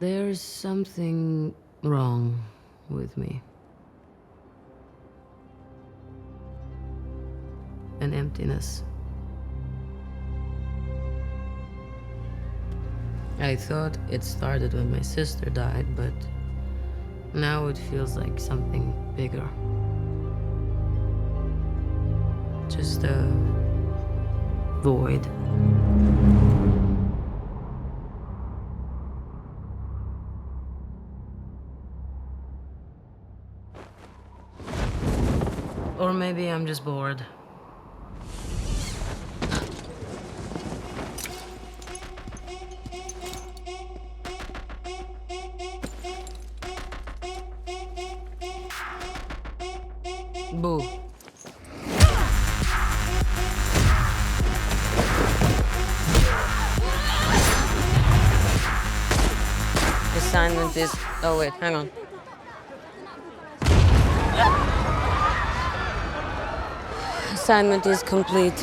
There's something wrong with me. An emptiness. I thought it started when my sister died, but now it feels like something bigger. Just a void. Or maybe I'm just bored. Boo. Assignment is... Oh wait, hang on. Assignment is complete.